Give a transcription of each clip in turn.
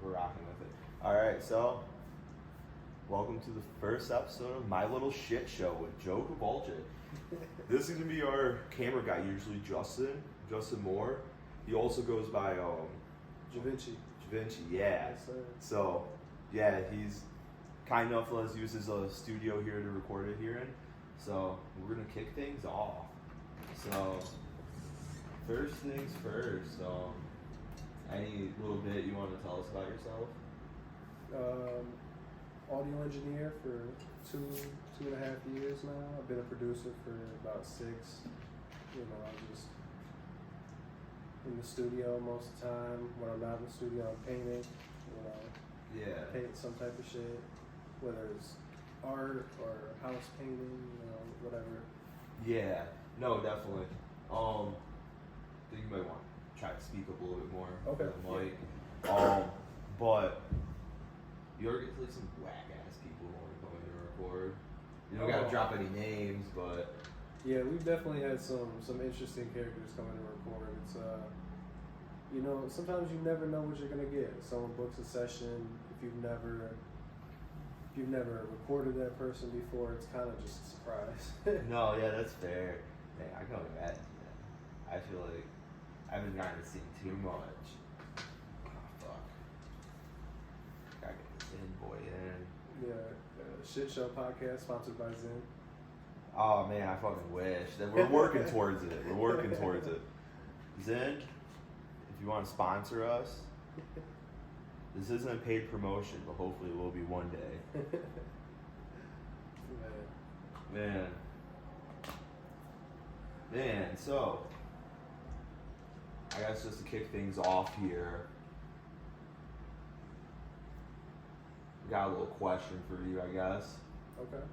we're rocking with it. All right, so welcome to the first episode of My Little Shit Show with Joe Cavalche. This is gonna be our camera guy, usually Justin Moore. He also goes by Javinchi. Yeah. Yes, sir. So yeah, he's kind enough to let us use his studio here to record it here in. So we're gonna kick things off. So first things first. Any little bit you want to tell us about yourself? Audio engineer for two and a half years now. I've been a producer for about 6. You know, I'm just in the studio most of the time. When I'm not in the studio, I'm painting. You know, paint some type of shit, whether it's art or house painting. You know, whatever. Yeah. No, definitely. I think you might want to try to speak up a little bit more. Okay. For the mic. But you ever get like some whack ass people who want to come in and record? You don't gotta drop any names, but yeah, we've definitely had some interesting characters come in and record. It's you know, sometimes you never know what you're gonna get. Someone books a session. If you've never recorded that person before, it's kind of just a surprise. no, yeah, that's fair. Dang, I can only imagine that. I feel like I haven't gotten to see too much. Oh, fuck. Gotta get this in, boy, in. Yeah, Shit Show podcast sponsored by Zen. Oh man, I fucking wish. That we're working towards it. We're working towards it. Zen, if you want to sponsor us, this isn't a paid promotion, but hopefully it will be one day. Man, so I guess just to kick things off here, got a little question for you, I guess. Okay.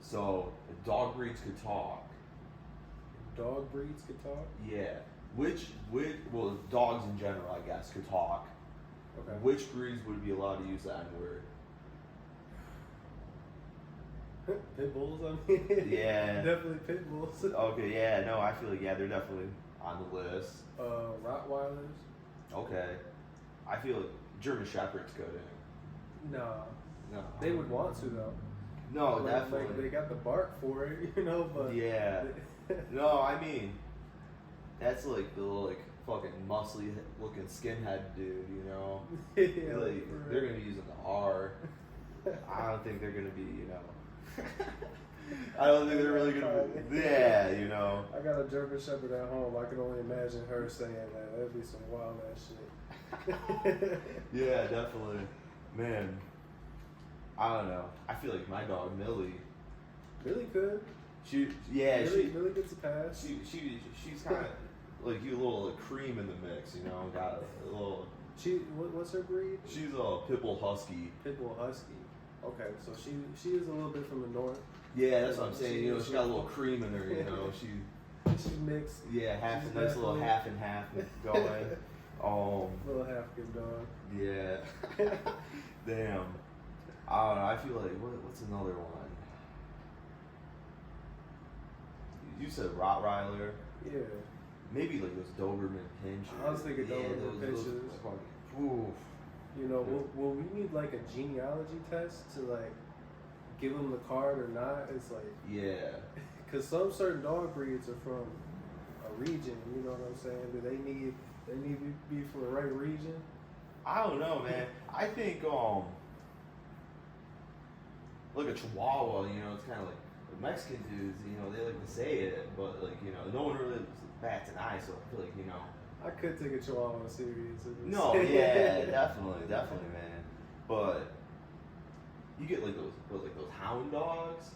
So, if dog breeds could talk. Dog breeds could talk? Yeah. Well, dogs in general, I guess, could talk. Okay. Which breeds would be allowed to use the N-word? Pit bulls, I mean. Yeah. Definitely pit bulls. Okay, yeah, no, I feel like, yeah, they're definitely on the list. Rottweilers? Okay. I feel like German Shepherds go in. No. No. They would want to, though. No, definitely. Like, they got the bark for it, you know, but... Yeah. No, I mean, that's like the little, like, fucking muscly looking skinhead dude, you know? Yeah, like, they're going to be using the R. I don't think they're going to be, you know... I don't think they're really gonna be, yeah, you know. I got a German Shepherd at home. I can only imagine her saying that. That'd be some wild ass shit. Yeah, definitely. Man, I don't know. I feel like my dog Millie. Millie could. Millie gets a pass. She's kind of like you, a little like, cream in the mix, you know. Got a little. What's her breed? She's a pit bull husky. Pit bull husky. Okay, so she is a little bit from the north. Yeah, that's what I'm saying. You know, she got a little cream in her. You know, she's mixed. Yeah, nice little half and half going. Little half-good dog. Yeah. Damn. I don't know. I feel like what's another one? You said Rottweiler. Yeah. Maybe like those Doberman Pinschers. I was thinking Doberman Pinschers. Oof. You know, will we need like a genealogy test to like give them the card or not? It's like, yeah, because some certain dog breeds are from a region. You know what I'm saying? Do they need to be from the right region? I don't know, man. I think like a Chihuahua. You know, it's kind of like the Mexican dudes. You know, they like to say it, but like you know, no one really bats an eye. So I feel like you know. I could take a Chihuahua serious. No, yeah, definitely, man. But you get like those hound dogs.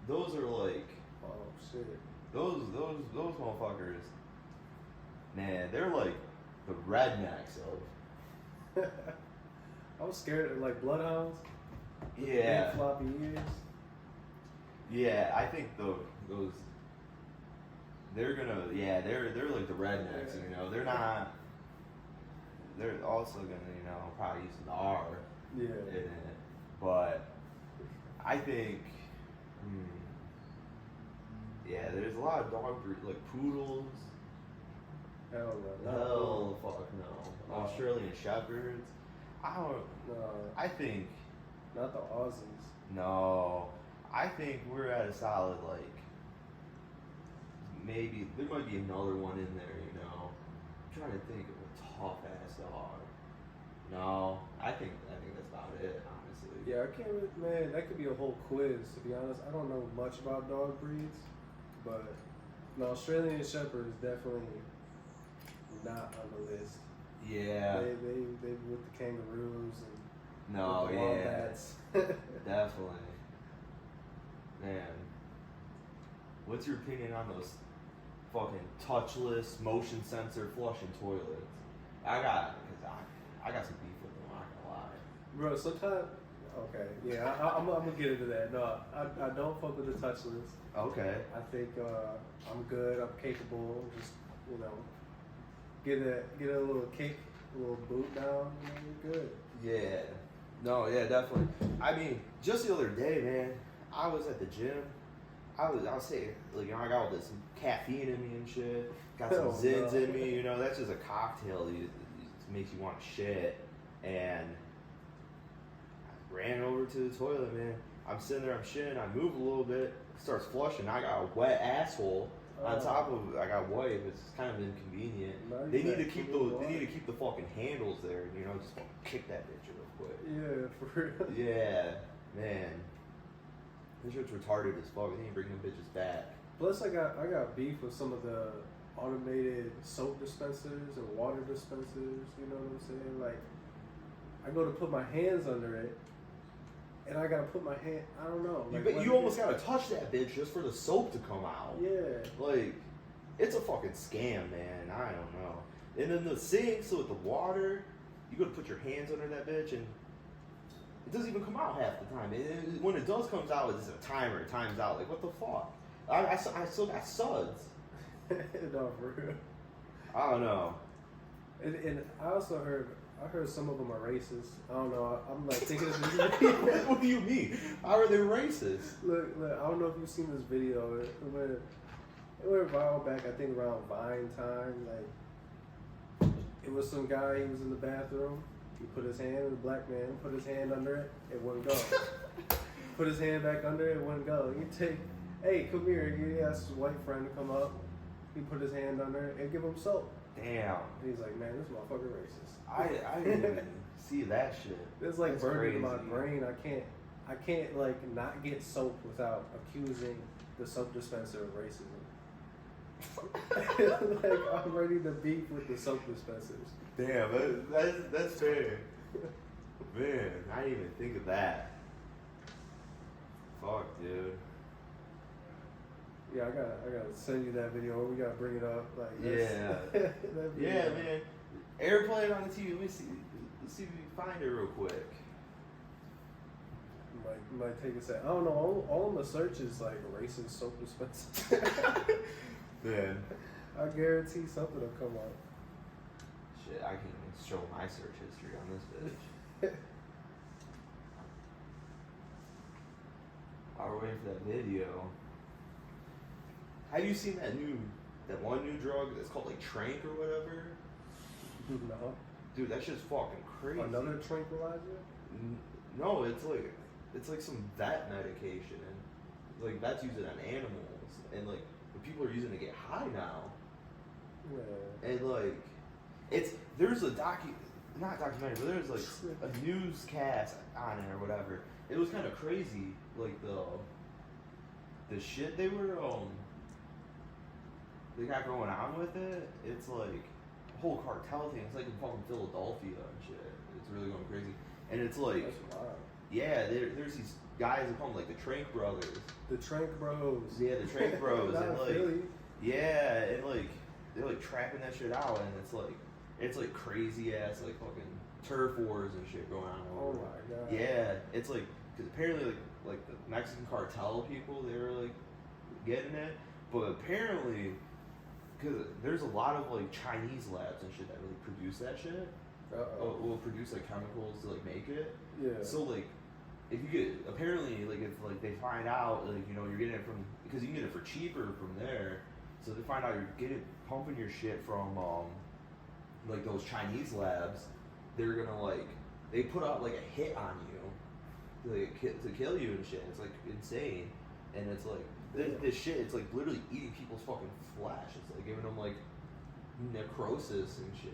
Those are like, oh shit. Those motherfuckers. Man, they're like the rednecks of. I was scared of like bloodhounds. Yeah. Big floppy ears. Yeah, I think those. They're like the rednecks, you know. They're also gonna, you know, probably use an R in it. But I think, there's a lot of dog breeds, like poodles. Hell no. Hell fuck no. Australian Shepherds. I don't. No, I think not the Aussies. no. I think we're at a solid like. Maybe there might be another one in there. You know, I'm trying to think of a tough ass dog. No, I think that's about it. Honestly. Yeah, I can't. Man, that could be a whole quiz. To be honest, I don't know much about dog breeds, but the Australian Shepherd is definitely not on the list. Yeah. They with the kangaroos and No. with the Yeah. wombats. Definitely. Man, what's your opinion on those fucking touchless, motion sensor flushing toilets? I got some beef with them. I'm not gonna lie. Bro, sometimes. Okay, yeah, I'm gonna get into that. No, I don't fuck with the touchless. Okay. I think I'm good. I'm capable. Just get a little kick, a little boot down. You're good. Yeah. No, yeah, definitely. I mean, just the other day, man, I was at the gym. I was saying, like, I got all this caffeine in me and shit. Got some Zins in me, that's just a cocktail. It makes you want shit. And I ran over to the toilet, man. I'm sitting there, I'm shitting, I move a little bit, it starts flushing. I got a wet asshole. On top of it, I got wipe. It's kind of inconvenient. They need to keep the fucking handles there, just kick that bitch real quick. Yeah, for real. Yeah, man. This shit's retarded as fuck. They ain't bringing them bitches back. Plus, I got beef with some of the automated soap dispensers and water dispensers. You know what I'm saying? Like, I go to put my hands under it, and I gotta put my hand. I don't know. Like, you almost gotta touch that bitch just for the soap to come out. Yeah. Like, it's a fucking scam, man. I don't know. And then the sinks with the water, you gotta put your hands under that bitch, and it doesn't even come out half the time. When it does comes out, it's a timer. It times out. Like, what the fuck? I still got suds. No, for real. I don't know. And I also heard some of them are racist. I don't know. I'm like thinking of this video. What do you mean? How are they racist? Look, I don't know if you've seen this video. It went viral back, I think, around Vine time. Like, it was some guy. He was in the bathroom. He put his hand, the black man, put his hand under it. It wouldn't go. Put his hand back under it. It wouldn't go. Hey, come here. He asked his white friend to come up. He put his hand under it and give him soap. Damn. And he's like, man, this motherfucker racist. I didn't even see that shit. It's like burned in my crazy. brain. I can't like not get soap without accusing the soap dispenser of racism. Like, I'm ready to beef with the soap dispensers. Damn, that's fair. Man, I didn't even think of that. Fuck, dude. Yeah, I gotta send you that video. Or we gotta bring it up. Like, Yeah. Yeah, man. Airplane on the TV. Let me see. Let's see if we can find it real quick. Might take a sec. I don't know. All of the search is like racist soap dispensers. Man. I guarantee something will come up. Shit, I can even show my search history on this bitch. While we're waiting for that video. Have you seen that one new drug that's called like Trank or whatever? No. Dude, that shit's fucking crazy. Another tranquilizer? No, it's like some vet medication, and like vets use it on animals, and like people are using it to get high now. Yeah. And like, there's a not documentary, but there's like a newscast on it or whatever. It was kind of crazy, like the shit they got going on with it. It's like a whole cartel thing. It's like in fucking Philadelphia and shit. It's really going crazy, and it's like, that's wild. Yeah, there's these guys that call them like the Trank Brothers. The Trank Bros. Yeah, the Trank Bros. Not and like, Philly. yeah, and like they're like trapping that shit out, and it's like crazy ass like fucking turf wars and shit going on. Oh my god. Yeah, it's like because apparently like the Mexican cartel people, they were like getting it, but apparently because there's a lot of like Chinese labs and shit that really produce that shit. Will produce like chemicals to like make it. Yeah. So like, if you get apparently like if like they find out like you're getting it from because you can get it for cheaper from there. So they find out you're pumping your shit from like those Chinese labs. They're gonna like they put out like a hit on you, to kill you and shit. It's like insane, and it's like this shit. It's like literally eating people's fucking flesh. It's like giving them like necrosis and shit,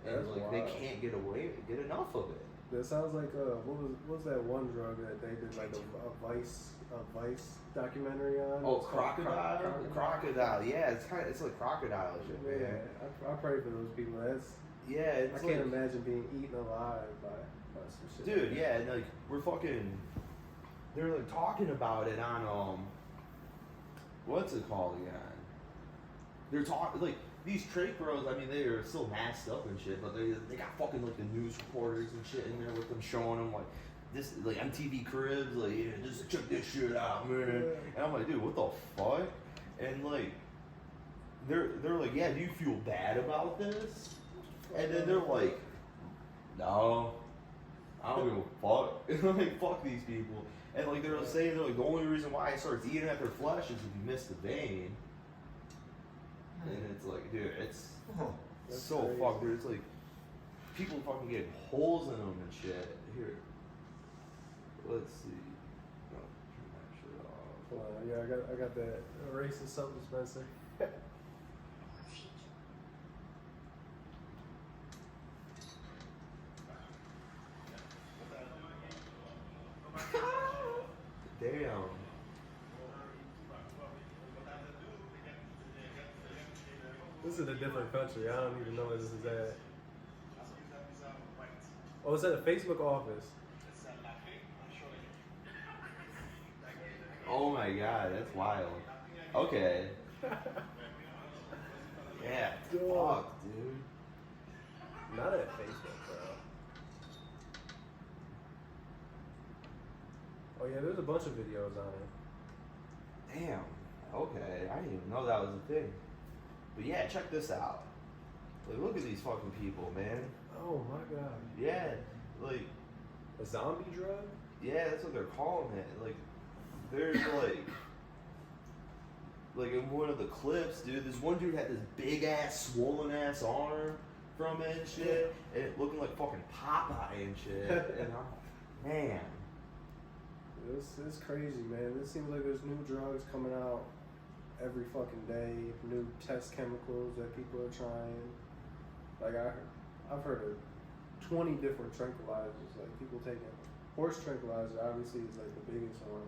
and That's like wild. they can't get enough of it. That sounds like what was that one drug that they did like a Vice documentary on? Oh, It's called crocodile. Yeah, it's like crocodile shit, man. Yeah, I pray for those people. Yeah, it's I can't imagine being eaten alive by some shit. Dude, yeah, and like they're like talking about it on what's it called again? They're talking like these trade bros. I mean, they are still masked up and shit, but they got fucking like the news reporters and shit in there with them, showing them like this like MTV Cribs, like yeah, just check this shit out, man. Yeah. And I'm like, dude, what the fuck? And like they're like, yeah, do you feel bad about this? And then they're like, no, I don't give a fuck. Like, fuck these people. And like they're saying, they're like, the only reason why it starts eating at their flesh is if you miss the vein. And it's like, dude, it's so crazy. fucked. Dude, it's like people fucking get holes in them and shit. Here, let's see. No, turn that shit off. Hold on, yeah, I got that racist soap dispenser. Damn. This is a different country. I don't even know where this is at. Oh, it's at a Facebook office. Oh my god, that's wild. Okay. Yeah. Dude. Fuck, dude. Not at Facebook, bro. Oh yeah, there's a bunch of videos on it. Damn. Okay. I didn't even know that was a thing. But yeah, check this out. Like, look at these fucking people, man. Oh my god. Yeah. Like, A zombie drug? yeah, that's what they're calling it. Like, there's like in one of the clips, dude, this one dude had this big ass, swollen ass arm from it and shit, and it looking like fucking Popeye and shit. And I'm, man. It's crazy, man. It seems like there's new drugs coming out every fucking day, new test chemicals that people are trying. Like I've heard of 20 different tranquilizers. Like people taking horse tranquilizer, obviously is like the biggest one,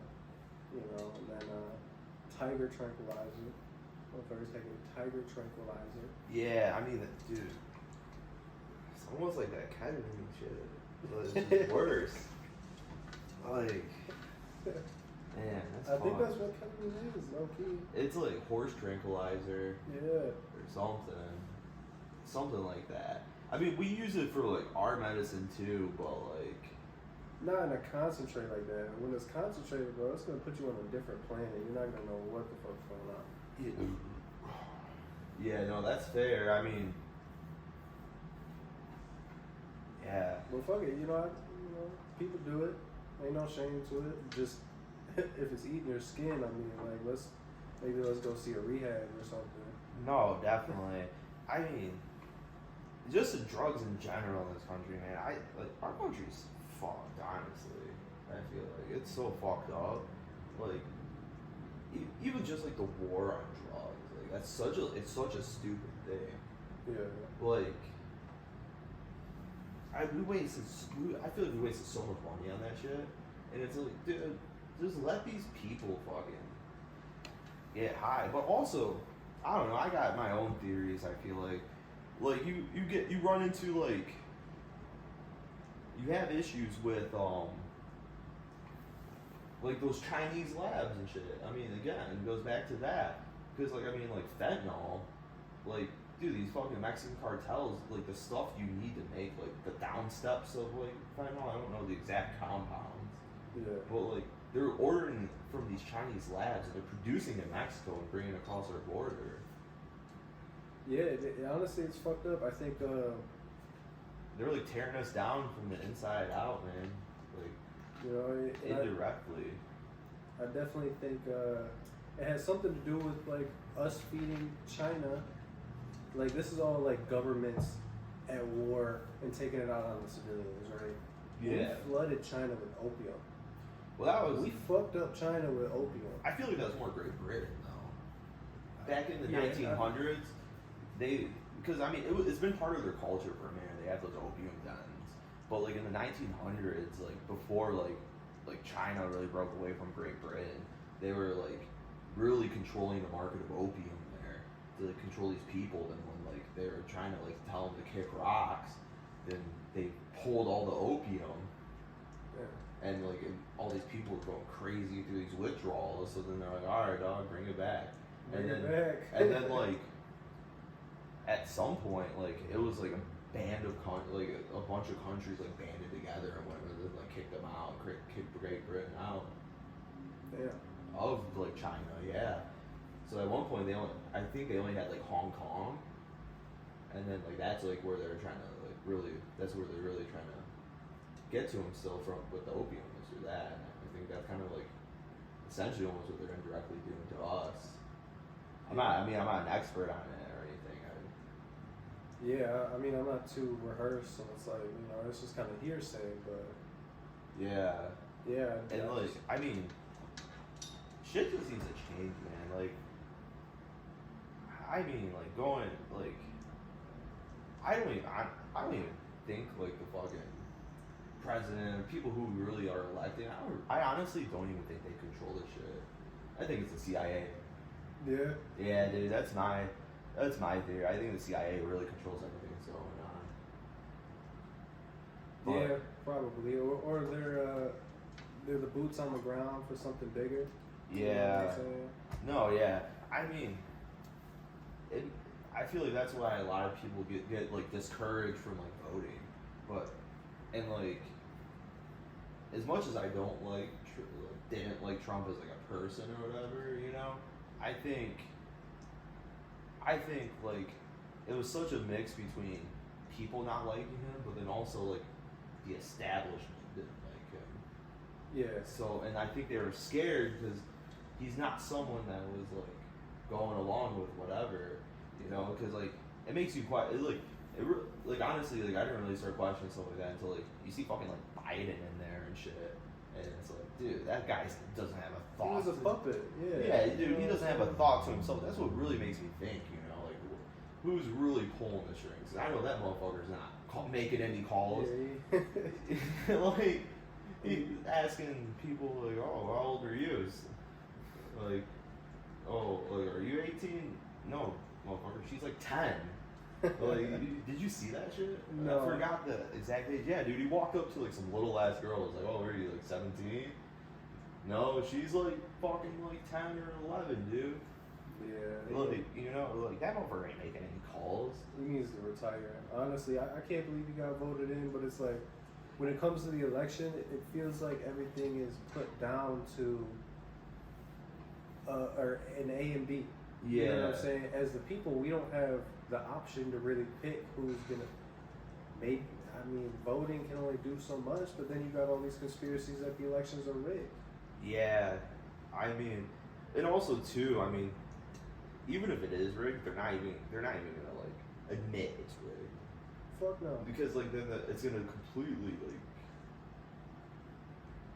you know, and then tiger tranquilizer. Motherfuckers taking tiger tranquilizer. Yeah, I mean, dude, it's almost like that ketamine shit, but it's just worse. Like, man, that's I think fun. that's what ketamine is, low key. It's like horse tranquilizer Yeah. or something like that. I mean, we use it for like our medicine too, but like, Not in a concentrate like that. When it's concentrated, bro, it's gonna put you on a different planet. You're not gonna know what the fuck's going on. yeah, no, that's fair. I mean, yeah, Well, fuck it. You know, people do it. Ain't no shame to it. Just if it's eating your skin, I mean, like let's go see a rehab or something. no, definitely. I mean, just the drugs in general in this country, man. Our country's fucked, honestly. I feel like it's so fucked up. Like, even just like the war on drugs, like it's such a stupid thing. Yeah. Like, I feel like we wasted so much money on that shit, and it's like, dude, just let these people fucking get high. But also, I don't know. I got my own theories. I feel like you run into like you have issues with like those Chinese labs and shit. I mean, again, it goes back to that because like I mean like fentanyl, like dude, these fucking Mexican cartels, like the stuff you need to make like the down steps of like fentanyl. I don't know the exact compounds, Yeah. but like they're ordering from these Chinese labs and they're producing in Mexico and bringing it across our border. Yeah. Honestly, it's fucked up. I think. They're like tearing us down from the inside out, man. Like You know, indirectly. I definitely think it has something to do with like us feeding China. Like this is all like government's at war and taking it out on the civilians, right? Yeah. We flooded China with opium. Well, that was. We fucked up China with opium. I feel like that was more Great Britain though. Back in the Yeah, 1900s, because I mean it's been part of their culture for a minute. They have those opium dens, but like in the 1900s, like before like China really broke away from Great Britain, they were like really controlling the market of opium there to like control these people. Then when like they were trying to like tell them to kick rocks, then they pulled all the opium. And like all these people were going crazy through these withdrawals, so then they're like, "All right, dog, bring it back." And then like at some point, like it was like a band of like a bunch of countries like banded together and whatever, then like kicked them out, kicked Great Britain out. Yeah. Of like China, yeah. So at one point I think they only had like Hong Kong, and then like that's like where they're trying to like really, that's where they're really trying to get to them still from with the opium or that. And I think that's kind of like essentially almost what they're indirectly doing to us. I'm not an expert on it or anything. Yeah, I mean I'm not too rehearsed, so it's like, you know, it's just kind of hearsay, but yeah. And yeah, like I mean, shit just needs to change, man. Like I mean, like going like I don't even think like the fucking president, people who really are elected, I honestly don't even think they control this shit. I think it's the CIA. Yeah. Yeah, dude, that's my theory. I think the CIA really controls everything that's going on. Yeah, probably. Or they're the boots on the ground for something bigger. Yeah. You know what I'm saying? No, yeah. I mean, I feel like that's why a lot of people get like discouraged from like voting, and like as much as I don't didn't like Trump as like a person or whatever, you know, I think like it was such a mix between people not liking him, but then also like the establishment didn't like him. Yeah. So, and I think they were scared because he's not someone that was like going along with whatever, you know, because like it makes you quite like honestly, like I didn't really start questioning stuff like that until like you see fucking like Biden in there and shit, and it's like, dude, that guy doesn't have a thought. He was a puppet. Yeah. Yeah, dude, he doesn't have a thought to himself. That's what really makes me think, you know, like who's really pulling the strings? 'Cause I know that motherfucker's not making any calls. Yeah. Like he's asking people like, "Oh, how old are you?" Like, "Oh, like, are you 18?" No, motherfucker, she's like 10. Like, did you see that shit? No. I forgot the exact age. Yeah, dude, he walked up to like some little ass girl. Was like, "Oh, are you like 17?" No, she's like fucking like 10 or 11, dude. Yeah. Like, you know, like that motherfucker ain't making any calls. He needs to retire. Honestly, I can't believe he got voted in, but it's like when it comes to the election, it feels like everything is put down to or an A and B. Yeah. You know what I'm saying? As the people, we don't have the option to really pick who's gonna make. I mean, voting can only do so much, but then you got all these conspiracies that the elections are rigged. Yeah, I mean, and also too, I mean, even if it is rigged, they're not even gonna like admit it's rigged. Fuck no. Because like then it's gonna completely like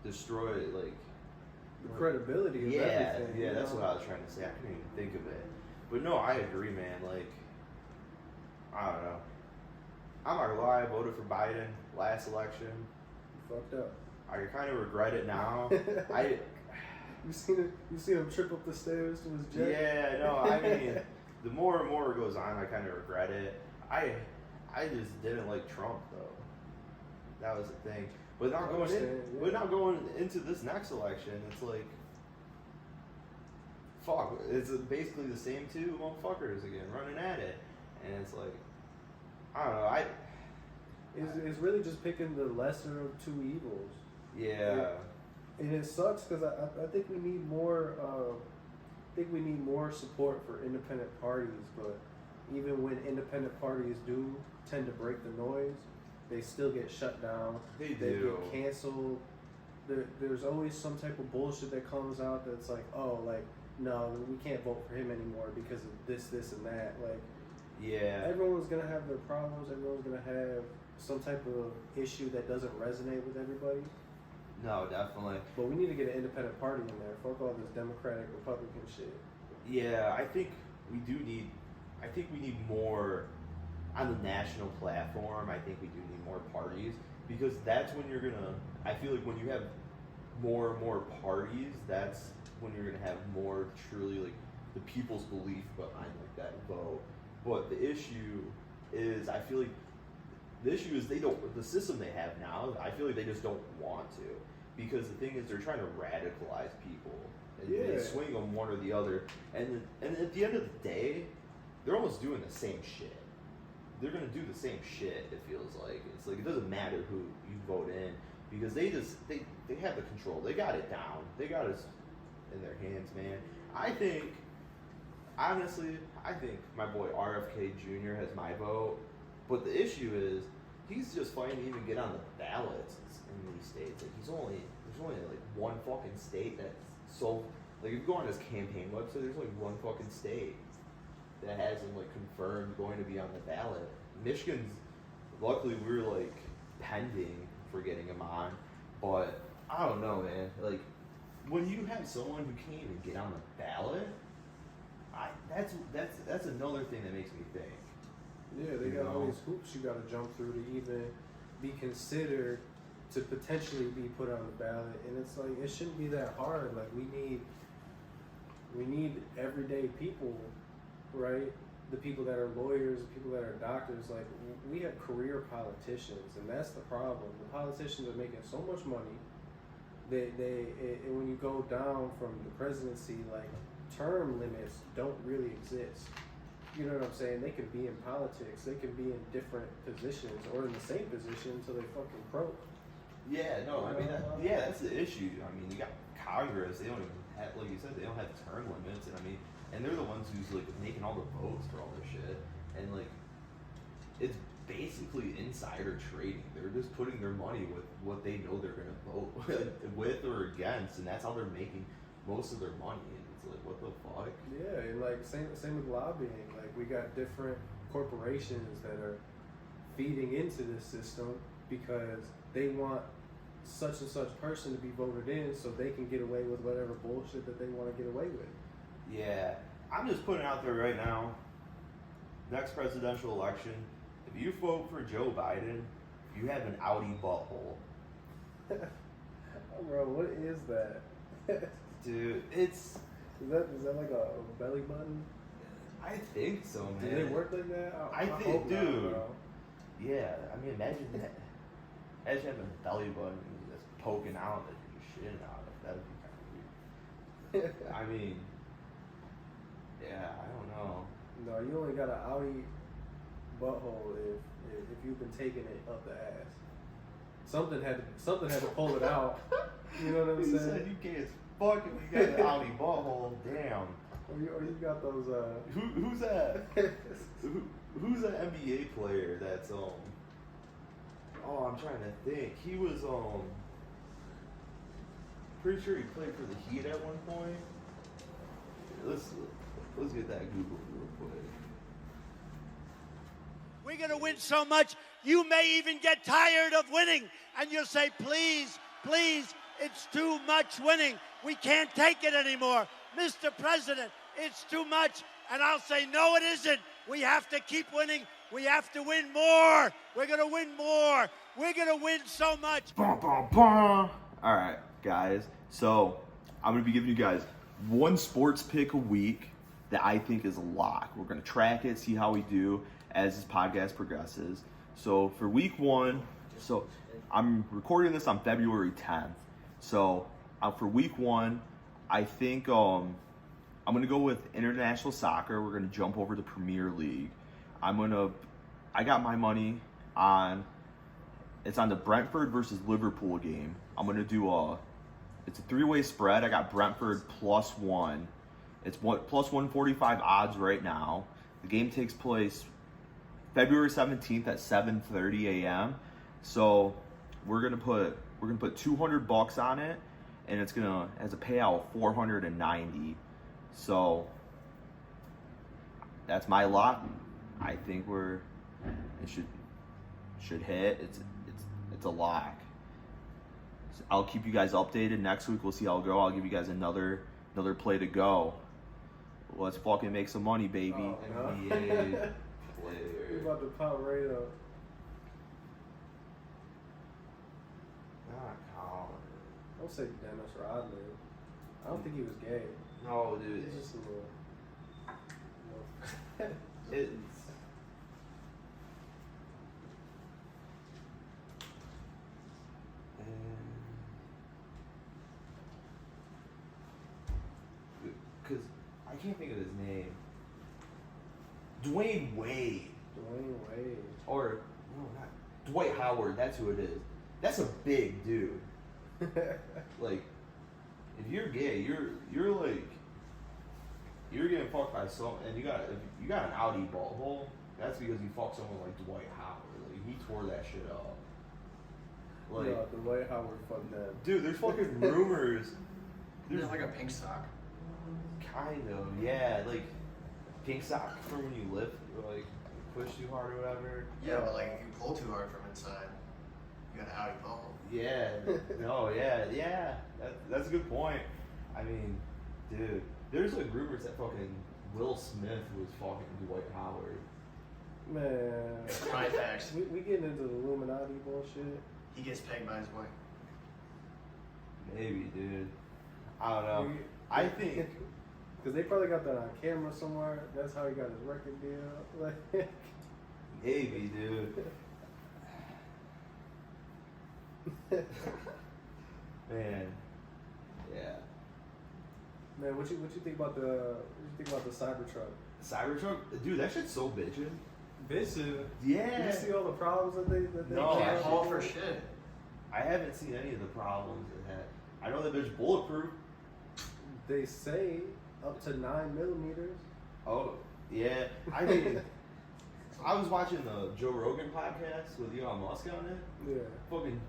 destroy like The credibility of everything. Yeah, you that's know? what I was trying to say. I couldn't even think of it. But no, I agree, man. Like, I don't know. I'm not gonna lie, I voted for Biden last election. You fucked up. I kind of regret it now. You seen him trip up the stairs to his jet? Yeah, no, I mean, the more and more it goes on, I kind of regret it. I just didn't like Trump though. That was the thing. But now going into this next election, it's like, fuck, it's basically the same two motherfuckers again running at it, and it's like, I don't know, It's really just picking the lesser of two evils. yeah. And it sucks because I think we need more. Support for independent parties, but even when independent parties do tend to break the noise, they still get shut down. They They do. get canceled. There's always some type of bullshit that comes out that's like, oh, like, no, we can't vote for him anymore because of this, and that. Like, Yeah. Everyone's gonna have their problems. Everyone's gonna have some type of issue that doesn't resonate with everybody. No, definitely. But we need to get an independent party in there. Fuck all this Democratic, Republican shit. Yeah, I think we need more on the national platform. I think we do need more parties because that's when you're gonna. I feel like when you have more and more parties, that's when you're gonna have more truly like the people's belief behind like that vote. But the issue is, I feel like the issue is the system they have now. I feel like they just don't want to, because the thing is they're trying to radicalize people. And they swing them one or the other, and at the end of the day, they're almost doing the same shit. They're gonna do the same shit. It feels like it's like it doesn't matter who you vote in because they have the control. They got it down. They got us in their hands, man. Honestly, I think my boy RFK Jr. has my vote, but the issue is he's just fighting to even get on the ballots in these states. Like there's only like one fucking state that's so like if you go on his campaign website, there's like one fucking state that has him like confirmed going to be on the ballot. Michigan's luckily we're like pending for getting him on, but I don't know, man. Like when you have someone who can't even get on the ballot, that's another thing that makes me think. Yeah, they got all these hoops you got to jump through to even be considered to potentially be put on the ballot, and it's like it shouldn't be that hard. Like we need everyday people, right? The people that are lawyers, the people that are doctors. Like we have career politicians, and that's the problem. The politicians are making so much money. And when you go down from the presidency, like term limits don't really exist. You know what I'm saying? They can be in politics. They can be in different positions or in the same position until they fucking croak. Yeah, no, I mean, that's the issue. I mean, you got Congress. They don't even have, like you said, they don't have term limits, and I mean, and they're the ones who's like making all the votes for all this shit, and like, it's basically insider trading. They're just putting their money with what they know they're gonna vote with or against, and that's how they're making most of their money. And it's like, what the fuck? Yeah, and like same with lobbying. Like we got different corporations that are feeding into this system because they want such and such person to be voted in so they can get away with whatever bullshit that they want to get away with. Yeah, I'm just putting it out there right now. Next presidential election, if you vote for Joe Biden, you have an Audi butthole. Bro, what is that? Dude, it's... Is that like a belly button? I think so, man. Do they work like that? I think, hope dude. not, bro. Yeah, I mean, imagine that. Imagine having a belly button that's poking out that you're shitting out of. That would be kind of weird. I mean, yeah, I don't know. No, you only got an Audi butthole if you've been taking it up the ass. Something had to pull it out. You know what I'm saying? You said you can't fuck if you got an Audi butthole. Damn. Or you got those. Who's that? Who's that NBA player that's Oh, I'm trying to think. He was pretty sure he played for the Heat at one point. Let's get that Google real quick. We're going to win so much, you may even get tired of winning. And you'll say, please, please, it's too much winning. We can't take it anymore. Mr. President, it's too much. And I'll say, no, it isn't. We have to keep winning. We have to win more. We're going to win more. We're going to win so much. Bah, bah, bah. All right, guys. So I'm going to be giving you guys one sports pick a week that I think is a lock. We're going to track it, see how we do as this podcast progresses. So for week one, so I'm recording this on February 10th. So for week one, I think I'm going to go with international soccer. We're going to jump over to Premier League. I got my money on, it's on the Brentford versus Liverpool game. I'm going to do it's a three-way spread. I got Brentford +1. It's plus 145 odds right now. The game takes place February 17th at 7:30 a.m. So we're gonna put $200 on it, and it's gonna has a payout of 490. So that's my lot. I think it should hit. It's a lock. So I'll keep you guys updated. Next week we'll see how it'll go. I'll give you guys another play to go. Let's fucking make some money, baby. Oh, no. NBA We're player. about to pop right up. Not Colin. Don't say Dennis Rodman. I don't think he was gay. No, dude. He's just a little. It's because I can't think of his name. Dwayne Wade. Dwayne Wade. Or no, not Dwight Howard. That's who it is. That's a big dude. Like, if you're gay, you're like you're getting fucked by and you got an Audi butthole. That's because you fucked someone like Dwight Howard. Like, he tore that shit up. Like, no, Dwight Howard fucked that. dude, there's fucking rumors. There's like a pink sock. Kind of, yeah, like pink sock for when you lift, or like push too hard or whatever. Yeah, but like if you pull too hard from inside, you got a howdy ball. Yeah, no, yeah. That's a good point. I mean, dude, there's like rumors that fucking Will Smith was fucking Dwight Howard. Man. High facts. We getting into the Illuminati bullshit. He gets pegged by his wife. Maybe, dude. I don't know. I think. Because they probably got that on camera somewhere. That's how he got his record deal. Like, Maybe, dude. Man. Yeah. man, what you think about the Cybertruck? Cybertruck, dude, that shit's so bitchin'. Bitch, Yeah. you see all the problems that they No, Can't I- haul for shit. I haven't seen any of the problems it had. I know that bitch bulletproof. They say up to 9mm. Oh, yeah. I mean, I was watching the Joe Rogan podcast with Elon Musk on it. Yeah. Fucking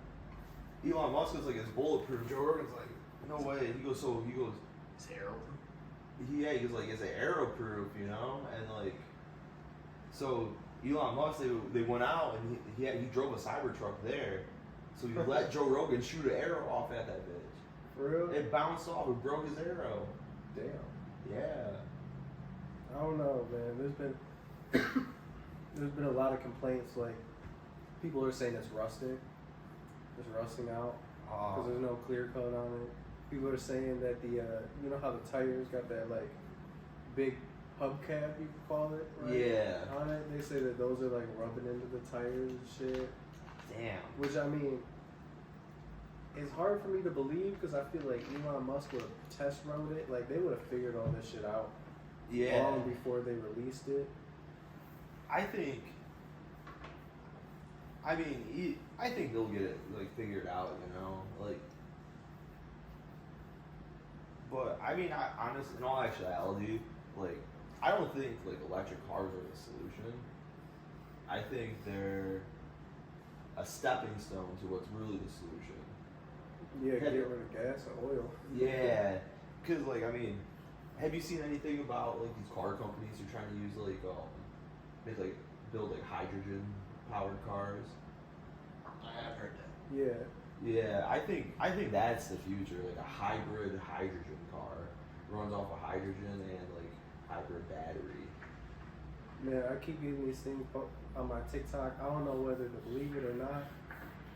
Elon Musk was like, it's bulletproof. Joe Rogan's like, no way. He goes, It's arrow. he goes like, it's arrow proof, you know? And like, so Elon Musk, they went out and he drove a Cybertruck there. So he let Joe Rogan shoot an arrow off at that bitch. For real? It bounced off. It broke his arrow. Damn. Yeah. I don't know, man. There's been a lot of complaints. Like, people are saying it's rusting. It's rusting out because there's no clear coat on it. People are saying that the you know how the tires got that like big hubcap, you could call it, right? Yeah. On it, they say that those are like rubbing into the tires and shit. Damn. Which, I mean, it's hard for me to believe because I feel like Elon Musk would have test rode it. Like, they would have figured all this shit out Yeah. long before they released it. I think they'll get it like figured out, you know, like. But I mean, honestly, in all actuality, like, I don't think like electric cars are the solution. I think they're a stepping stone to what's really the solution. Yeah, get rid of gas and oil. Yeah, because like, I mean, have you seen anything about like these car companies who are trying to use like build like hydrogen powered cars? I have heard that. Yeah. Yeah, I think that's the future, like a hybrid hydrogen car. Runs off of hydrogen and like hybrid battery. Man, I keep getting these things on my TikTok. I don't know whether to believe it or not,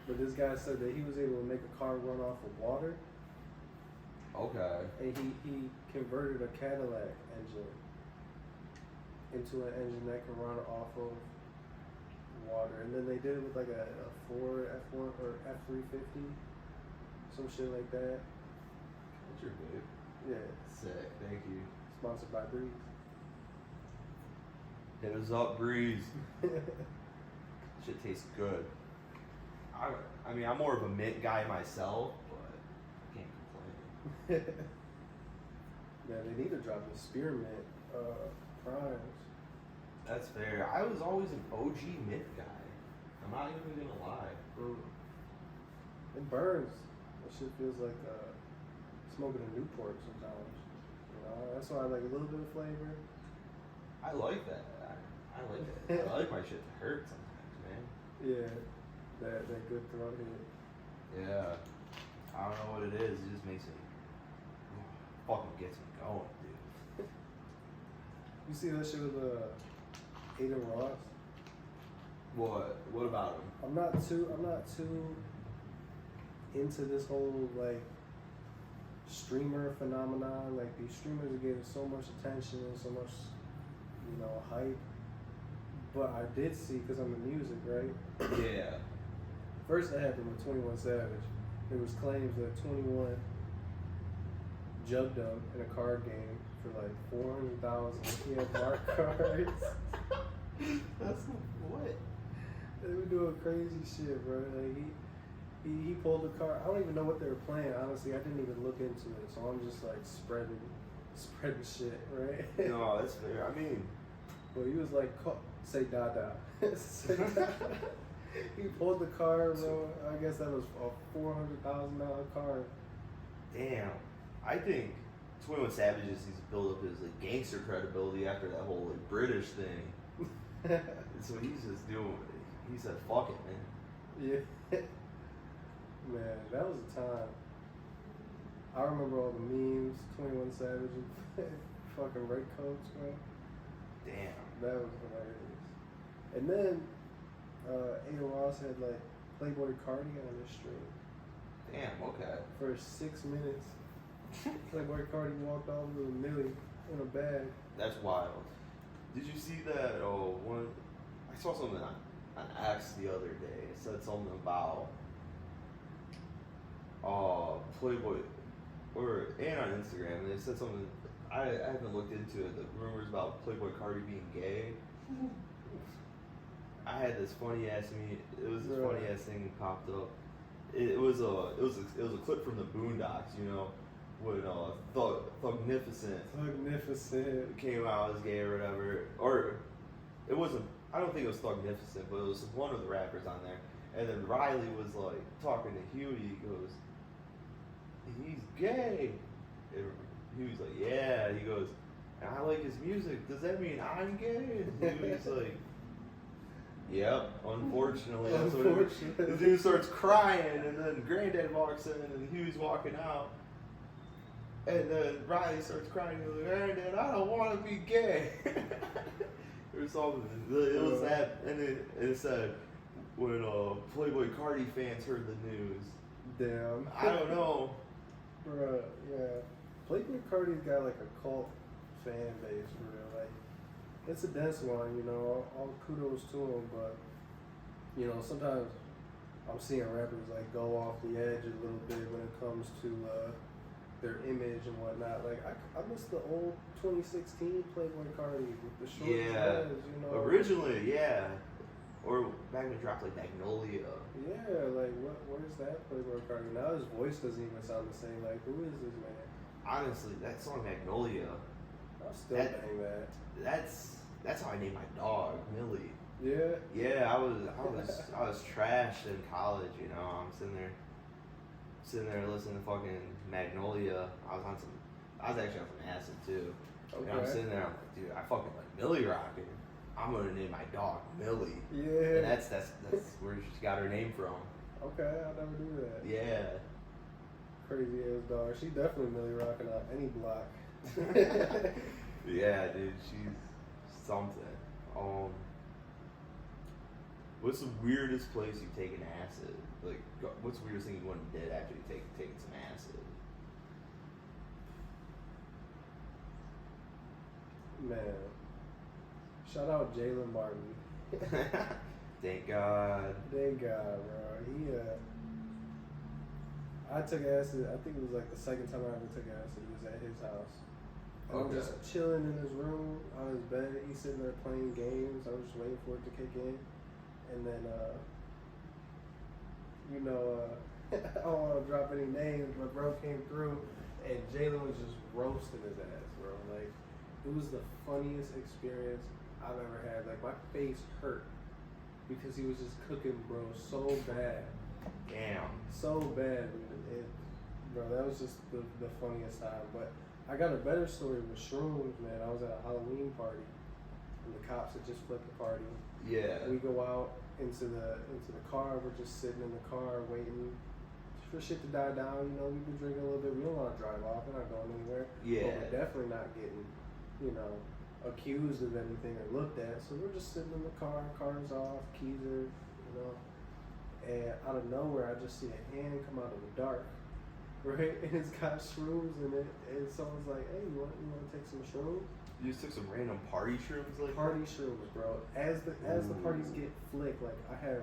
but this guy said that he was able to make a car run off of water, Okay. and he converted a Cadillac engine into an engine that can run off of water. And then they did it with like a Ford F1 or F350, some shit like that. What's your babe? Yeah, Sick, thank you. sponsored by Breeze. Hit us up, Breeze. Shit tastes good. I mean, I'm more of a mint guy myself, but I can't complain. Man, they need to drop the spearmint primes. That's fair. I was always an OG mint guy. I'm not even gonna lie. It burns. That shit feels like smoking a Newport sometimes. You know, that's why I like a little bit of flavor. I like that. I I like it. I like my shit to hurt sometimes, man. Yeah, that good throat hit. Yeah. I don't know what it is. It just makes me fucking gets me going, dude. You see that shit with Ada Ross? What? What about him? I'm not too into this whole like streamer phenomenon. Like these streamers are getting so much attention and so much, hype. But I did see, because I'm in music, right? Yeah. First it happened with 21 Savage. There was claims that 21 jugged him in a card game for like 400,000. He had mark cards. That's what? They were doing crazy shit, bro. Like he pulled the card. I don't even know what they were playing. Honestly, I didn't even look into it, so I'm just like spreading shit, right? No, that's fair. I mean, Well, he was like, say Dada. Say Dada. He pulled the card, bro. I guess that was a $400,000 card. damn. I think 21 Savage just needs to build up his like gangster credibility after that whole like British thing. That's what he's just doing. He said, "Fuck it, man." Yeah. Man, that was a time. I remember all the memes, 21 Savage and fucking rape coats, bro. Damn. That was hilarious. And then Ada Ross had like Playboy Cardi on his stream. Damn. Okay. For 6 minutes. Playboy Cardi walked off with a milli in a bag. That's wild. Did you see that? I saw something on X the other day. It said something about Playboy, and on Instagram, and it said something. I haven't looked into it. The rumors about Playboy Cardi being gay. I had this funny ass funny ass thing popped up. It was a clip from the Boondocks, when Thugnificent came out as gay or whatever, or it wasn't. I don't think it was Thugnificent, but it was one of the rappers on there. And then Riley was like talking to Huey. He goes, "He's gay." And Huey's like, "Yeah." He goes, "And I like his music. Does that mean I'm gay?" And Huey's like, "Yep, unfortunately." That's what the dude starts crying, and then Granddad walks in, and Huey's walking out. And then Riley starts crying. He's like, "Granddad, I don't want to be gay." Or something. It was that, and it said, when Playboy Cardi fans heard the news. Damn. I don't know. Bruh, yeah. Playboy Cardi's got like a cult fan base for real. Like, it's a dense one, all kudos to him, but, sometimes I'm seeing rappers like go off the edge a little bit when it comes to their image and whatnot. Like, I miss the old 2016 Playboy Cardi with the short dreads, Originally, yeah. Or back when it dropped like Magnolia. Yeah, like where's that Playboy Cardi? Now his voice doesn't even sound the same. Like, who is this man? Honestly, that song Magnolia. I'll still bang that. That's how I named my dog, Millie. Yeah. Yeah, I was trashed in college. I'm sitting there listening to fucking Magnolia. I was actually on some acid too. Okay. And I'm sitting there. I'm like, dude, I fucking like Millie rocking. I'm gonna name my dog Millie. Yeah. And that's where she got her name from. Okay, I never knew that. Yeah. Crazy ass dog. She definitely Millie rocking out any block. Yeah, dude, she's something. What's the weirdest place you've taken acid? Like, what's the weirdest thing you went and did after you taken some acid? Man, shout out Jalen Martin. Thank God. Thank God, bro. I took acid. I think it was like the second time I ever took acid. It was at his house. And I'm just chilling in his room on his bed. He's sitting there playing games. I was just waiting for it to kick in. And then, I don't want to drop any names, but bro came through, and Jalen was just roasting his ass, bro. Like, it was the funniest experience I've ever had. Like, my face hurt because he was just cooking, bro, so bad. Damn. So bad. Bro, that was just the funniest time. But I got a better story with shrooms, man. I was at a Halloween party, and the cops had just flipped the party. Yeah. We go out into the car. We're just sitting in the car waiting for shit to die down. You know, we've been drinking a little bit. We don't want to drive off. We're not going anywhere. Yeah. But we're definitely not getting, you know, accused of anything or looked at. So we're just sitting in the car. Car's off. Keys are, you know. And out of nowhere, I just see a hand come out of the dark. Right? And it's got shrooms in it. And someone's like, hey, you want to take some shrooms? You just took some random party shrooms, like party shrooms, bro. As the parties get flicked, like I have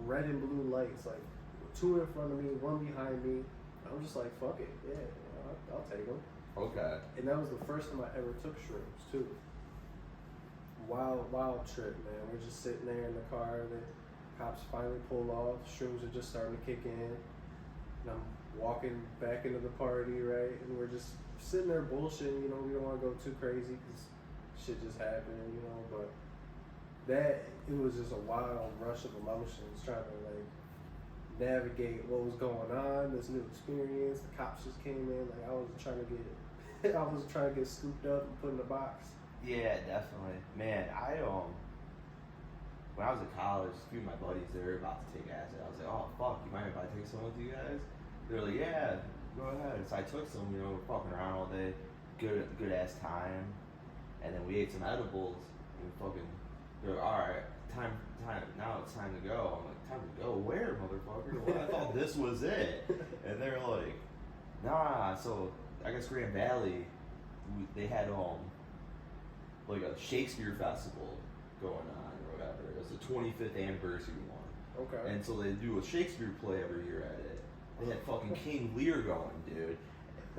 red and blue lights, like 2 in front of me, 1 behind me. I'm just like, fuck it, yeah, you know, I'll take them. Okay. And that was the first time I ever took shrooms too. Wild trip, man. We're just sitting there in the car. The cops finally pull off. Shrooms are just starting to kick in, and I'm walking back into the party, right? And we're just sitting there bullshitting, you know, we don't want to go too crazy because shit just happened, you know, but it was just a wild rush of emotions trying to like navigate what was going on, this new experience. The cops just came in, like I was trying to get scooped up and put in a box. Yeah, definitely. Man, when I was at college, a few of my buddies, they were about to take acid. I was like, oh fuck, you mind if I take some with you guys? They were like, yeah, go ahead. So I took some, you know, we're fucking around all day, good ass time, and then we ate some edibles, and they're like, all right, time, now it's time to go. I'm like, time to go where, motherfucker? Well, I thought this was it, and they're like, nah. So I guess Grand Valley, they had like a Shakespeare festival going on or whatever. It was the 25th anniversary one. Okay. And so they do a Shakespeare play every year at it. They had fucking King Lear going, dude.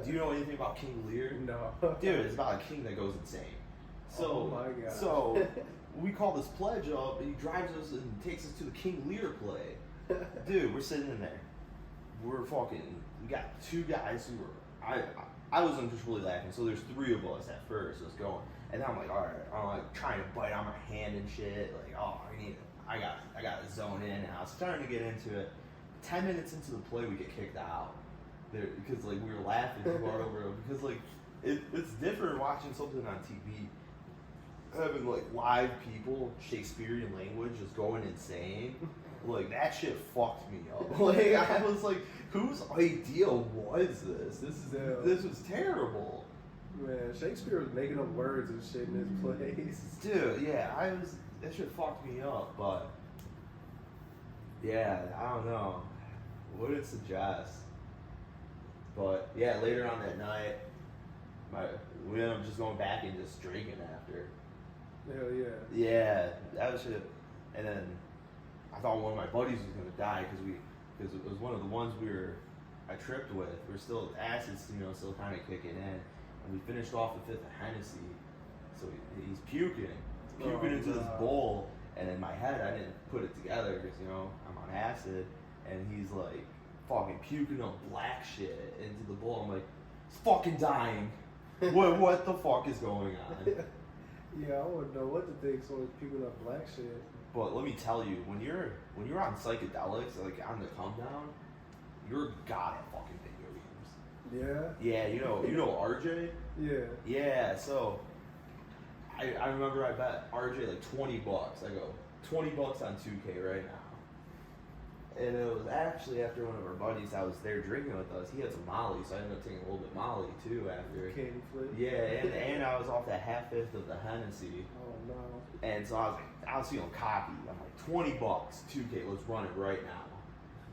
Do you know anything about King Lear? No. Dude, it's about a king that goes insane. So, oh my God. So we call this pledge up, and he drives us and takes us to the King Lear play. Dude, we're sitting in there. We got 2 guys who were, I wasn't just really laughing, so there's 3 of us at first that's going. And then I'm like, all right, I'm like trying to bite on my hand and shit. Like, oh, I got to zone in. And I was starting to get into it. 10 minutes into the play, we get kicked out because like we were laughing too hard over it. Because like it's different watching something on TV, having like live people, Shakespearean language, just going insane. Like that shit fucked me up. Like I was like, whose idea was this? This was terrible. Man, Shakespeare was making up words and shit in his plays. Dude, yeah, that shit fucked me up, but yeah, I don't know. What it suggest? But yeah, later on that night, we ended up just going back and just drinking after. Hell yeah. Yeah, that was shit. And then I thought one of my buddies was gonna die because it was one of the ones I tripped with. We're still acids, you know, still kind of kicking in, and we finished off the 5th of Hennessy. So he's puking into this bowl, and in my head I didn't put it together because you know I'm on acid, and he's like fucking puking up black shit into the bowl. I'm like, he's fucking dying. What the fuck is going on? Yeah, I wouldn't know what to think. So it's puking up black shit. But let me tell you, when you're on psychedelics, like on the come down, you're god at fucking video games. Yeah. Yeah, you know RJ? Yeah. Yeah, so I remember I bet RJ like $20. I go, $20 on 2K right now. And it was actually after one of our buddies that was there drinking with us. He had some Molly, so I ended up taking a little bit Molly too after. Candy flip. Yeah, and I was off that half-fifth of the Hennessy. Oh no. And so I was feeling cocky. I'm like, $20, 2K, let's run it right now.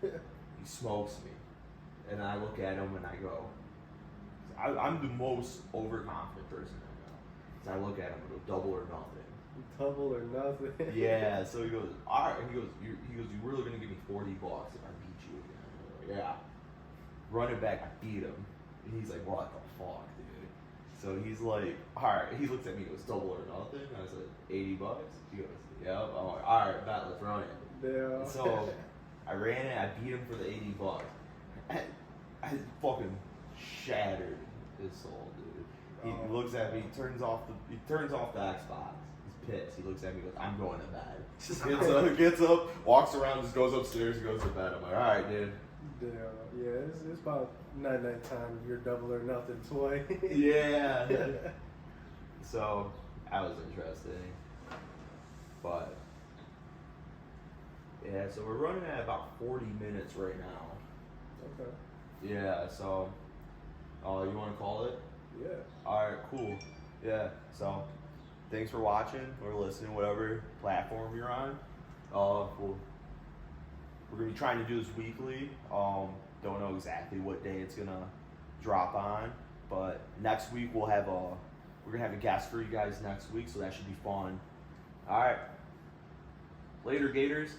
He smokes me. And I look at him and I go, I'm the most overconfident person I know. So I look at him and go, double or nothing. Double or nothing. Yeah, so he goes, all right. He goes, you really gonna give me $40 if I beat you again? I'm like, yeah. Run it back, I beat him. And he's like, what the fuck, dude? So he's like, all right. He looks at me and goes, double or nothing? I was like, $80? He goes, yep. I'm like, all right, bet, let's run it. Yeah. So I ran it, I beat him for the $80. I fucking shattered his soul, dude. He looks at me, he turns off the Xbox. He's pissed. He looks at me and goes, I'm going to bed. Gets up, walks around, just goes upstairs and goes to bed. I'm like, all right, dude. Yeah, it's about night time of your double or nothing toy. Yeah. So that was interesting. But yeah, so we're running at about 40 minutes right now. Okay. Yeah, so you want to call it? Yeah. All right, cool. Yeah, so thanks for watching or listening, whatever platform you're on. We're gonna be trying to do this weekly. Don't know exactly what day it's gonna drop on, but next week we're gonna have a guest for you guys next week, so that should be fun. All right, later, Gators.